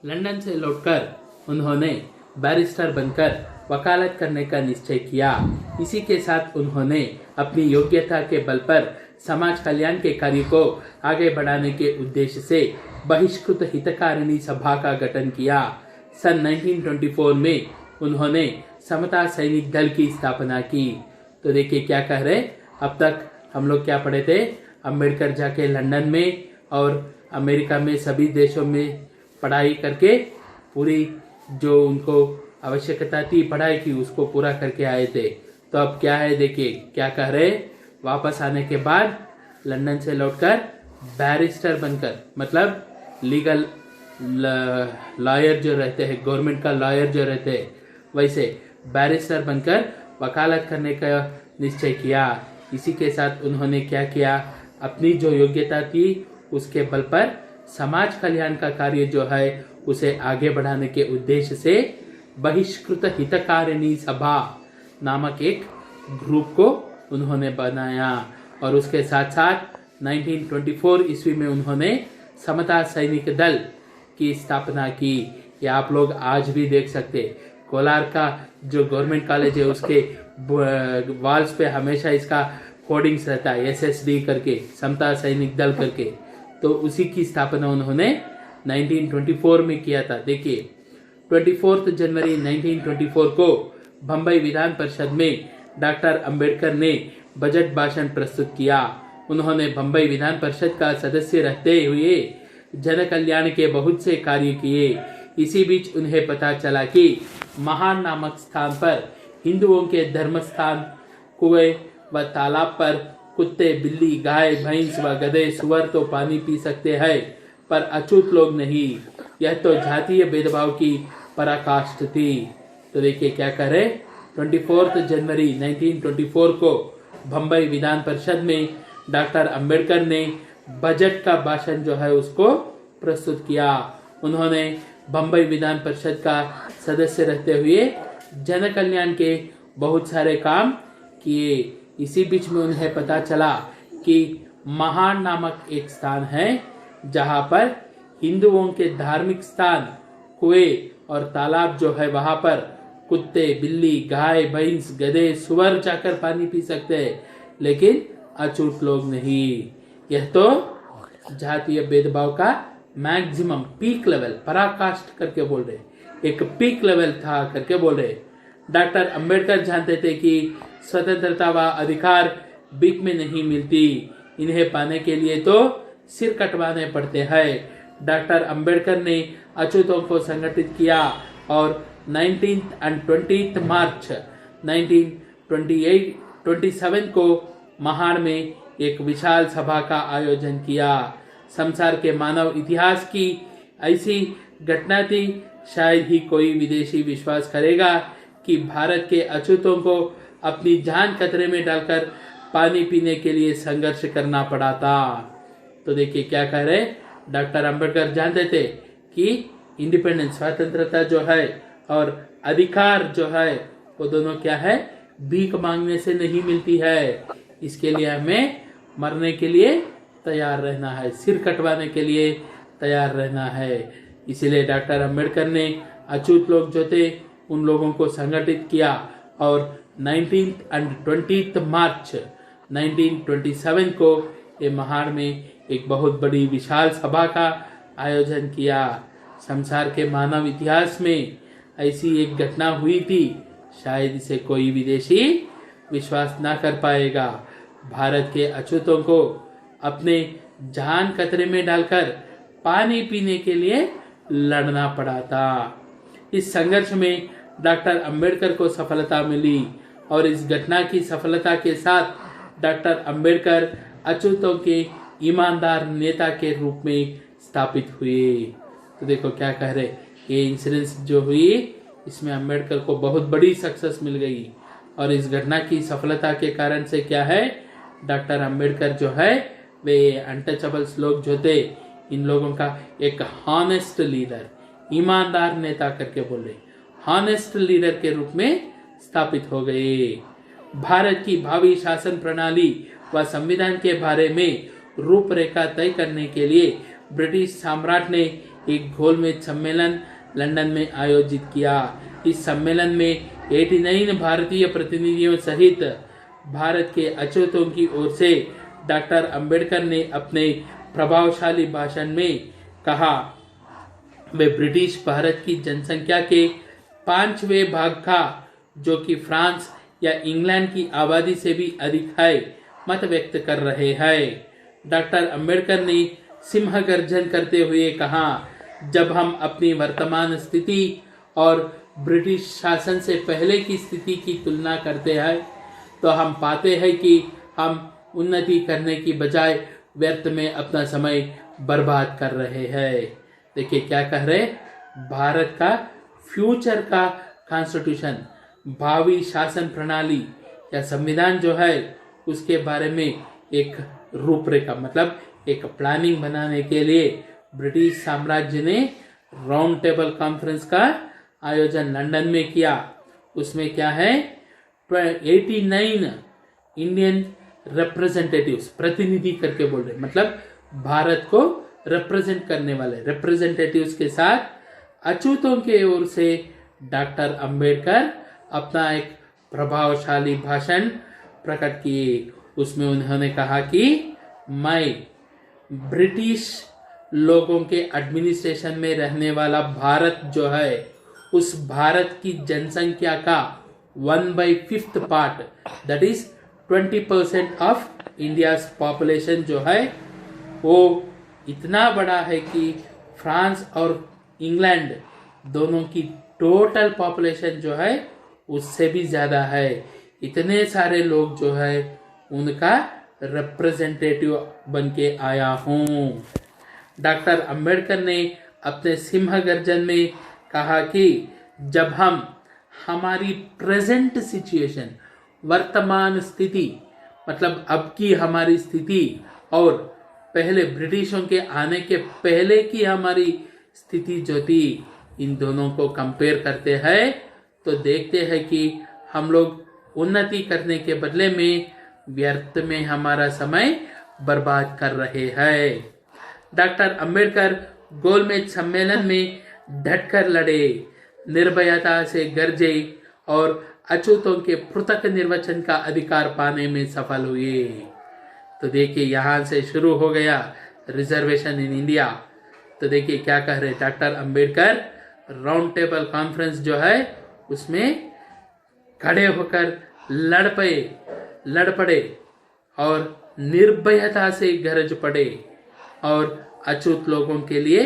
London से लौटकर उन्होंने बैरिस्टर बनकर वकालत करने का निश्चय किया। इसी के साथ उन्होंने अपनी योग्यता के बल पर समाज कल्याण के कार्य को आगे बढ़ाने के उद्देश्य से बहिष्कृत हितकारिणी सभा का गठन किया। सन 1924 में उन्होंने समता सैनिक दल की स्थापना की। तो देखिए क्या कह रहे, अब तक हम लोग क्या पढ़े थे, अंबेडकर जाके लंदन में और अमेरिका में सभी देशों में पढ़ाई करके पूरी जो उनको आवश्यकता थी पढ़ाई की उसको पूरा करके आए थे। तो अब क्या है देखिए क्या कह रहे, वापस आने के बाद लंदन से लौटकर बैरिस्टर बनकर, मतलब लीगल लॉयर जो रहते हैं, गवर्नमेंट का लॉयर जो रहते हैं, वैसे बैरिस्टर बनकर वकालत करने का निश्चय किया। इसी के साथ उन्होंने क्या किया, अपनी जो योग्यता थी उसके बल पर समाज कल्याण का कार्य जो है उसे आगे बढ़ाने के उद्देश्य से बहिष्कृत हितकारिणी सभा नामक एक ग्रुप को उन्होंने बनाया। और उसके साथ साथ 1924 ईस्वी में उन्होंने समता सैनिक दल की स्थापना की। ये आप लोग आज भी देख सकते, कोलार का जो गवर्नमेंट कॉलेज है उसके वॉल्स पे हमेशा इसका होर्डिंग्स रहता है, SSD करके, समता सैनिक दल करके। तो उसी की स्थापना उन्होंने 1924 में किया था। देखिए 24 जनवरी 1924 को बम्बई विधान परिषद में डॉक्टर अंबेडकर ने बजट भाषण प्रस्तुत किया। उन्होंने बम्बई विधान परिषद का सदस्य रहते हुए जन कल्याण के बहुत से कार्य किए। इसी बीच उन्हें पता चला कि महान नामक स्थान पर हिंदुओं के धर्म स्थान कुएं व तालाब पर कुत्ते, बिल्ली, गाय, भैंस व गधे, सुअर तो पानी पी सकते हैं, पर अछूत लोग नहीं। यह तो जातीय भेदभाव की पराकाष्ठ थी। तो देखिए क्या कह रहे, 24 जनवरी 1924 को बम्बई विधान परिषद में डॉक्टर अंबेडकर ने बजट का भाषण जो है उसको प्रस्तुत किया। उन्होंने बम्बई विधान परिषद का सदस्य रहते हुए जन कल्याण के बहुत सारे काम किए। इसी बीच में उन्हें पता चला कि महान नामक एक स्थान है जहां पर हिंदुओं के धार्मिक स्थान कुएं और तालाब जो है वहां पर कुत्ते, बिल्ली, गाय, भैंस, गधे, सुअर जाकर पानी पी सकते हैं, लेकिन अछूत लोग नहीं। यह तो जातीय भेदभाव का मैक्सिमम पीक लेवल, पराकाष्ठ करके बोल रहे, एक पीक लेवल था करके बोल रहे। डॉक्टर अंबेडकर जानते थे कि स्वतंत्रता व अधिकार भीख में नहीं मिलती, इन्हें पाने के लिए तो सिर कटवाने पड़ते हैं। डॉक्टर अंबेडकर ने अछूतों को संगठित किया और 19 और 20 मार्च 1927 को महाड़ में एक विशाल सभा का आयोजन किया। संसार के मानव इतिहास की ऐसी घटना थी, शायद ही कोई विदेशी विश्वास करेगा कि भारत के अछूतों को अपनी जान खतरे में डालकर पानी पीने के लिए संघर्ष करना पड़ा था। तो देखिए क्या कह रहे, डॉक्टर अंबेडकर जानते थे कि इंडिपेंडेंस, स्वतंत्रता जो है और अधिकार जो है वो दोनों क्या है, भीख मांगने से नहीं मिलती है। इसके लिए हमें मरने के लिए तैयार रहना है, सिर कटवाने के लिए तैयार रहना है। इसीलिए डॉक्टर अंबेडकर ने अछूत लोग जो थे उन लोगों को संगठित किया और 19 और 20 मार्च 1927 को ये महाड़ में एक बहुत बड़ी विशाल सभा का आयोजन किया। संसार के मानव इतिहास में ऐसी एक घटना हुई थी, शायद इसे कोई विदेशी विश्वास ना कर पाएगा। भारत के अछूतों को अपने जान खतरे में डालकर पानी पीने के लिए लड़ना पड़ा था। इस संघर्ष में डॉक्टर अंबेडकर को सफलता मिली और इस घटना की सफलता के साथ डॉक्टर अंबेडकर अछूतों के ईमानदार नेता के रूप में स्थापित हुए। तो देखो क्या कह रहे, ये इंसिडेंस जो हुई इसमें अंबेडकर को बहुत बड़ी सक्सेस मिल गई और इस घटना की सफलता के कारण से क्या है, डॉक्टर अंबेडकर जो है वे अनटचेबल्स लोग जो थे, इन लोगों का एक हॉनेस्ट लीडर, ईमानदार नेता करके बोल रहे, हॉनेस्ट लीडर के रूप में स्थापित हो गए। भारत की भावी शासन प्रणाली व संविधान के बारे में रूपरेखा तय करने के लिए ब्रिटिश सम्राट ने एक गोलमेज सम्मेलन लंदन में आयोजित किया। इस सम्मेलन में 89 भारतीय प्रतिनिधियों सहित भारत के अछूतों की ओर से डॉक्टर अंबेडकर ने अपने प्रभावशाली भाषण में कहा, वे ब्रिटिश भारत की जनसंख्या के 5वें भाग का, जो कि फ्रांस या इंग्लैंड की आबादी से भी अधिक है, मत व्यक्त कर रहे हैं। डॉक्टर अंबेडकर ने सिंह गर्जन करते हुए कहा, जब हम अपनी वर्तमान स्थिति और ब्रिटिश शासन से पहले की स्थिति की तुलना करते हैं तो हम पाते हैं कि हम उन्नति करने की बजाय व्यर्थ में अपना समय बर्बाद कर रहे हैं। देखिए क्या कह रहे, भारत का फ्यूचर का कॉन्स्टिट्यूशन, भावी शासन प्रणाली या संविधान जो है उसके बारे में एक रूपरेखा मतलब एक प्लानिंग बनाने के लिए ब्रिटिश साम्राज्य ने राउंड टेबल कॉन्फ्रेंस का आयोजन लंदन में किया। उसमें क्या है, 89 इंडियन रिप्रेजेंटेटिव्स, प्रतिनिधि करके बोल रहे, मतलब भारत को रिप्रेजेंट करने वाले रिप्रेजेंटेटिव्स के साथ अछूतों के ओर से डॉक्टर अंबेडकर अपना एक प्रभावशाली भाषण प्रकट किए। उसमें उन्होंने कहा कि मैं ब्रिटिश लोगों के एडमिनिस्ट्रेशन में रहने वाला भारत जो है, उस भारत की जनसंख्या का 1/5 part, that is 20% of India's population जो है वो इतना बड़ा है कि फ्रांस और इंग्लैंड दोनों की टोटल पॉपुलेशन जो है उससे भी ज्यादा है। इतने सारे लोग जो है उनका रिप्रेजेंटेटिव बन के आया हूँ। डॉक्टर अंबेडकर ने अपने सिंह गर्जन में कहा कि जब हम हमारी प्रेजेंट सिचुएशन, वर्तमान स्थिति मतलब अब की हमारी स्थिति और पहले ब्रिटिशों के आने के पहले की हमारी स्थिति जो थी, इन दोनों को कंपेयर करते हैं तो देखते हैं कि हम लोग उन्नति करने के बदले में व्यर्थ में हमारा समय बर्बाद कर रहे हैं। डॉक्टर अंबेडकर गोलमेज सम्मेलन में डटकर लड़े, निर्भयता से गरजे और अछूतों के पृथक निर्वाचन का अधिकार पाने में सफल हुए। तो देखिए यहाँ से शुरू हो गया रिजर्वेशन इन इंडिया। तो देखिए क्या कह रहे doctor Ambedkar, round table conference जो है उसमें खड़े होकर लड़ पड़े और निर्भयता से गरज पड़े और अछूत लोगों के लिए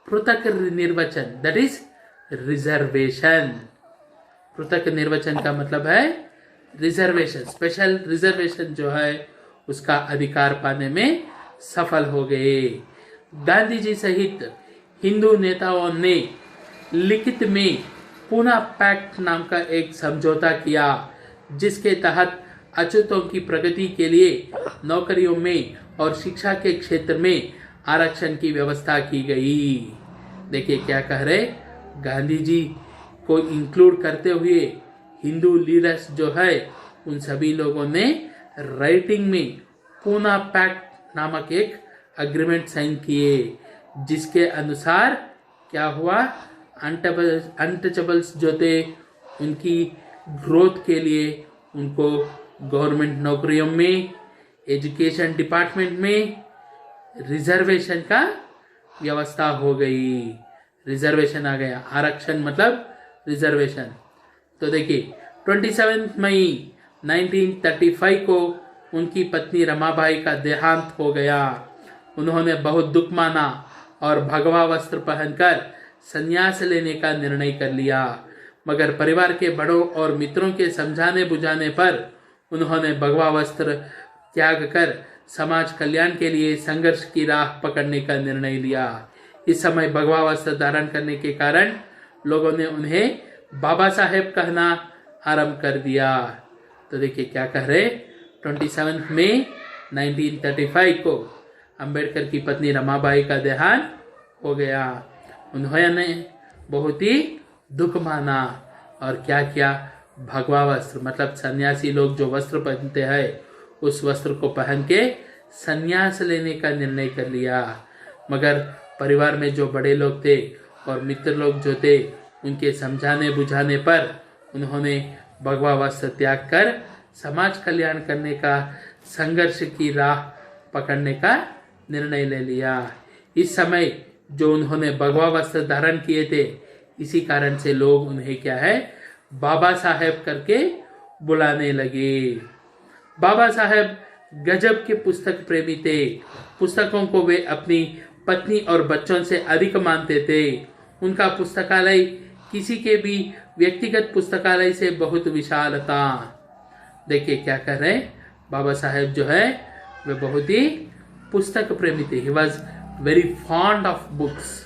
पृथक निर्वाचन, दैट इज रिजर्वेशन। पृथक निर्वाचन का मतलब है रिजर्वेशन, स्पेशल रिजर्वेशन जो है उसका अधिकार पाने में सफल हो गए। गांधी जी सहित हिंदू नेताओं ने लिखित में पूना पैक्ट नाम का एक समझौता किया, जिसके तहत अछूतों की प्रगति के लिए नौकरियों में और शिक्षा के क्षेत्र में आरक्षण की व्यवस्था की गई। देखिए क्या कह रहे, गांधी जी को इंक्लूड करते हुए हिंदू लीडर्स जो है उन सभी लोगों ने राइटिंग में पूना पैक्ट नामक एक अग्रीमेंट साइन किए, जिसके अनुसार क्या हुआ, अनटचेबल्स जो थे उनकी ग्रोथ के लिए उनको गवर्नमेंट नौकरियों में, एजुकेशन डिपार्टमेंट में रिजर्वेशन का व्यवस्था हो गई। रिजर्वेशन आ गया, आरक्षण मतलब रिजर्वेशन। तो देखिए 27 मई 1935 को उनकी पत्नी रमाबाई का देहांत हो गया। उन्होंने बहुत दुख माना और भगवा वस्त्र पहनकर संन्यास लेने का निर्णय कर लिया, मगर परिवार के बड़ों और मित्रों के समझाने बुझाने पर उन्होंने भगवा वस्त्र त्याग कर समाज कल्याण के लिए संघर्ष की राह पकड़ने का निर्णय लिया। इस समय भगवा वस्त्र धारण करने के कारण लोगों ने उन्हें बाबा साहेब कहना आरंभ कर दिया। तो देखिए क्या कह रहे, 27 मई 1935 को अंबेडकर की पत्नी रमाबाई का देहांत हो गया। उन्होंने बहुत ही दुख माना और क्या किया, भगवा वस्त्र मतलब सन्यासी लोग जो वस्त्र पहनते हैं उस वस्त्र को पहन के सन्यास लेने का निर्णय कर लिया। मगर परिवार में जो बड़े लोग थे और मित्र लोग जो थे, उनके समझाने बुझाने पर उन्होंने भगवा वस्त्र त्याग कर समाज कल्याण करने का, संघर्ष की राह पकड़ने का निर्णय ले लिया। इस समय जो उन्होंने भगवा वस्त्र धारण किए थे, इसी कारण से लोग उन्हें क्या है, बाबा साहेब करके बुलाने लगे। बाबा साहेब गजब के पुस्तक प्रेमी थे। पुस्तकों को वे अपनी पत्नी और बच्चों से अधिक मानते थे। उनका पुस्तकालय किसी के भी व्यक्तिगत पुस्तकालय से बहुत विशाल था। देखिए क्या कर रहे हैं, बाबा साहेब जो है वे बहुत ही पुस्तक प्रेमी थे। He was very fond of books.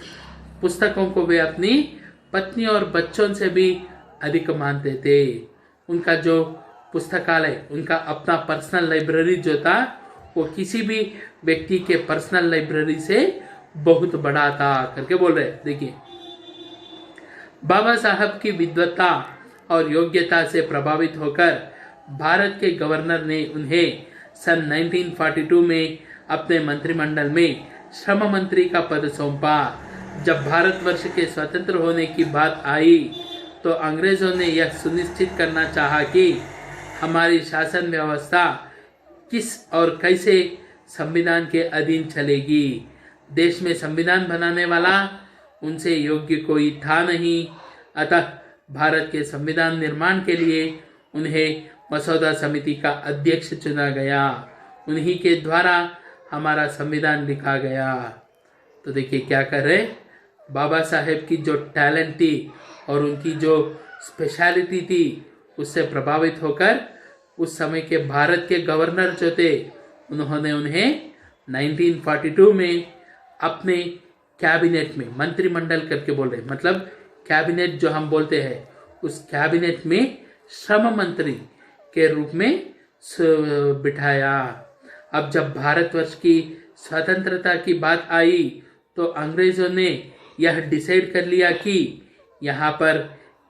पुस्तकों को वे अपनी पत्नी और बच्चों से भी अधिक मानते थे। उनका जो पुस्तकालय, उनका अपना पर्सनल लाइब्रेरी जो था, वो किसी भी व्यक्ति के पर्सनल लाइब्रेरी से बहुत बड़ा था करके बोल रहे। देखिए, बाबा साहब की विद्वता और योग्यता से प्रभावित होकर भारत के गवर्नर ने उन्हें सन 1942 में अपने मंत्रिमंडल में श्रम मंत्री का पद सौंपा। जब भारतवर्ष के स्वतंत्र होने की बात आई तो अंग्रेजों ने यह सुनिश्चित करना चाहा कि हमारी शासन व्यवस्था किस और कैसे संविधान के अधीन चलेगी। देश में संविधान बनाने वाला उनसे योग्य कोई था नहीं, अतः भारत के संविधान निर्माण के लिए उन्हें मसौदा समिति का अध्यक्ष चुना गया। उन्हीं के द्वारा हमारा संविधान लिखा गया। तो देखिए क्या कर रहे, बाबा साहेब की जो टैलेंट थी और उनकी जो स्पेशलिटी थी, उससे प्रभावित होकर उस समय के भारत के गवर्नर जो थे, उन्होंने उन्हें 1942 में अपने कैबिनेट में, मंत्रिमंडल करके बोल रहे, मतलब कैबिनेट जो हम बोलते हैं, उस कैबिनेट में श्रम मंत्री के रूप में बिठाया। अब जब भारतवर्ष की स्वतंत्रता की बात आई तो अंग्रेजों ने यह डिसाइड कर लिया कि यहाँ पर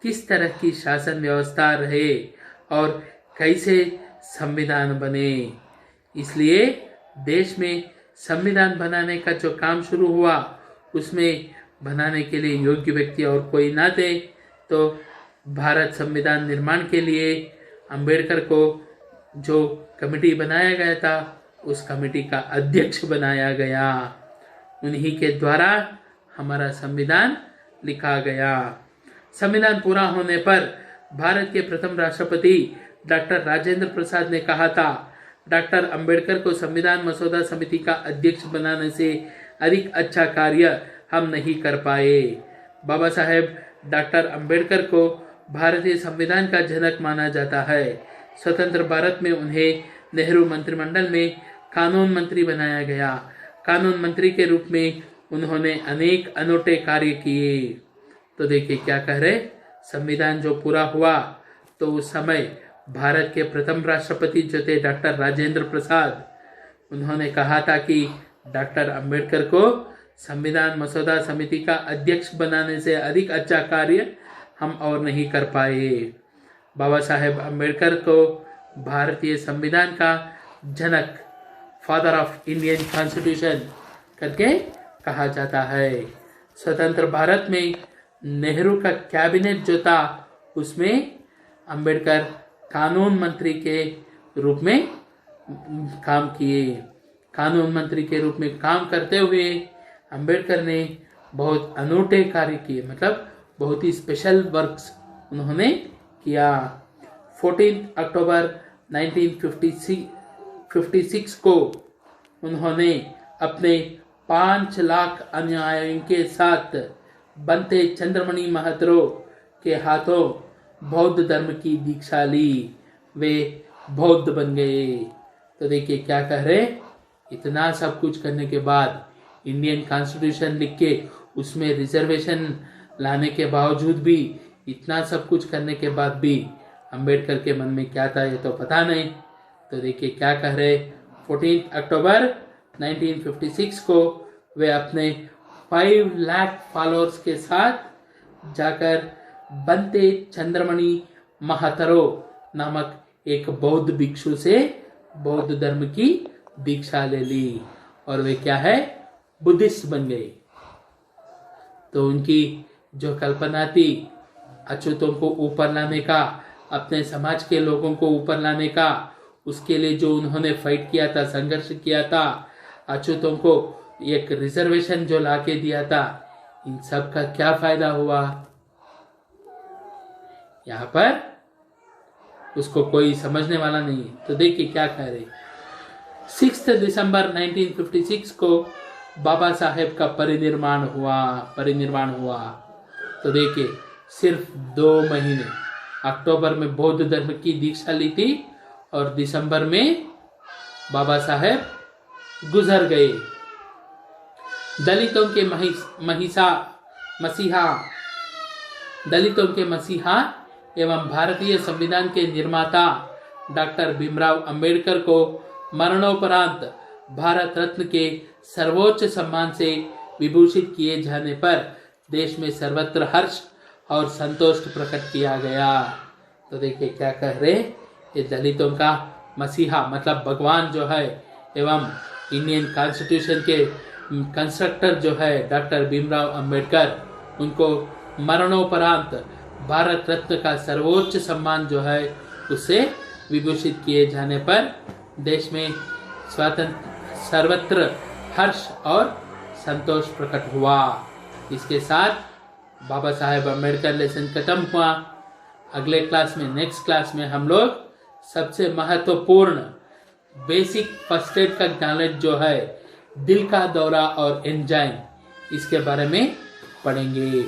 किस तरह की शासन व्यवस्था रहे और कैसे संविधान बने। इसलिए देश में संविधान बनाने का जो काम शुरू हुआ, उसमें बनाने के लिए योग्य व्यक्ति और कोई ना थे, तो भारत संविधान निर्माण के लिए अंबेडकर को जो कमेटी बनाया गया था, उस कमेटी का अध्यक्ष बनाया गया। उन्हीं के द्वारा हमारा संविधान लिखा गया। संविधान पूरा होने पर भारत के प्रथम राष्ट्रपति डॉक्टर राजेंद्र प्रसाद ने कहा था, डॉक्टर अंबेडकर को संविधान मसौदा समिति का अध्यक्ष बनाने से अधिक अच्छा कार्य हम नहीं कर पाए। बाबा साहेब डॉक्टर अंबेडकर को भारतीय संविधान का जनक माना जाता है। स्वतंत्र भारत में उन्हें नेहरू मंत्रिमंडल में कानून मंत्री बनाया गया। कानून मंत्री के रूप में उन्होंने अनेक अनूठे कार्य किए। तो देखिए क्या कह रहे, संविधान जो पूरा हुआ तो उस समय भारत के प्रथम राष्ट्रपति जो थे डॉक्टर राजेंद्र प्रसाद, उन्होंने कहा था कि डॉक्टर अंबेडकर को संविधान मसौदा समिति का अध्यक्ष बनाने से अधिक अच्छा कार्य हम और नहीं कर पाए। बाबा साहेब अंबेडकर को भारतीय संविधान का जनक, फादर ऑफ इंडियन कॉन्स्टिट्यूशन करके कहा जाता है। स्वतंत्र भारत में नेहरू का कैबिनेट जो था, उसमें अंबेडकर कानून मंत्री के रूप में काम किए। कानून मंत्री के रूप में काम करते हुए अंबेडकर ने बहुत अनूठे कार्य किए, मतलब बहुत ही स्पेशल वर्क्स उन्होंने किया। 14 अक्टूबर 1956 को उन्होंने अपने 5 लाख अनुयायियों के साथ बनते चंद्रमणि महतो के हाथों बौद्ध धर्म की दीक्षा ली। वे बौद्ध बन गए। तो देखिए क्या कह रहे, इतना सब कुछ करने के बाद, इंडियन कॉन्स्टिट्यूशन लिख के उसमें रिजर्वेशन लाने के बावजूद भी, इतना सब कुछ करने के बाद भी अंबेडकर के मन में क्या था ये तो पता नहीं। तो देखिए क्या कह रहे, 14 अक्टूबर 1956 को वे अपने 5 लाख फॉलोअर्स के साथ जाकर बनते चंद्रमणि महतो नामक एक बौद्ध भिक्षु से बौद्ध धर्म की दीक्षा ले ली और वे क्या है, बुद्धिस्ट बन गए। तो उनकी जो कल्पना थी अछूतों को ऊपर लाने का, अपने समाज के लोगों को ऊपर लाने का, उसके लिए जो उन्होंने फाइट किया था, संघर्ष किया था, अछूतों को एक रिजर्वेशन जो लाके दिया था, इन सब का क्या फायदा हुआ? यहाँ पर उसको कोई समझने वाला नहीं है। तो देखिए क्या कह रहे। 6 दिसंबर 1956 को बाबा साहेब का परिनिर्वाण हुआ। तो देखिए सिर्फ 2 महीने, अक्टूबर में बौद्ध धर्म की दीक्षा ली थी और दिसंबर में बाबा साहेब गुजर गए। दलितों के मसीहा एवं भारतीय संविधान के निर्माता डॉक्टर भीमराव अंबेडकर को मरणोपरांत भारत रत्न के सर्वोच्च सम्मान से विभूषित किए जाने पर देश में सर्वत्र हर्ष और संतोष प्रकट किया गया। तो देखिए क्या कह रहे, ये दलितों का मसीहा मतलब भगवान जो है एवं इंडियन कॉन्स्टिट्यूशन के कंस्ट्रक्टर जो है डॉक्टर भीमराव अंबेडकर, उनको मरणोपरांत भारत रत्न का सर्वोच्च सम्मान जो है उससे विभूषित किए जाने पर देश में सर्वत्र हर्ष और संतोष प्रकट हुआ। इसके साथ बाबा साहेब अम्बेडकर लेसन खत्म हुआ। अगले क्लास में, नेक्स्ट क्लास में हम लोग सबसे महत्वपूर्ण बेसिक फर्स्ट एड का नॉलेज जो है दिल का दौरा और एंजाइम, इसके बारे में पढ़ेंगे।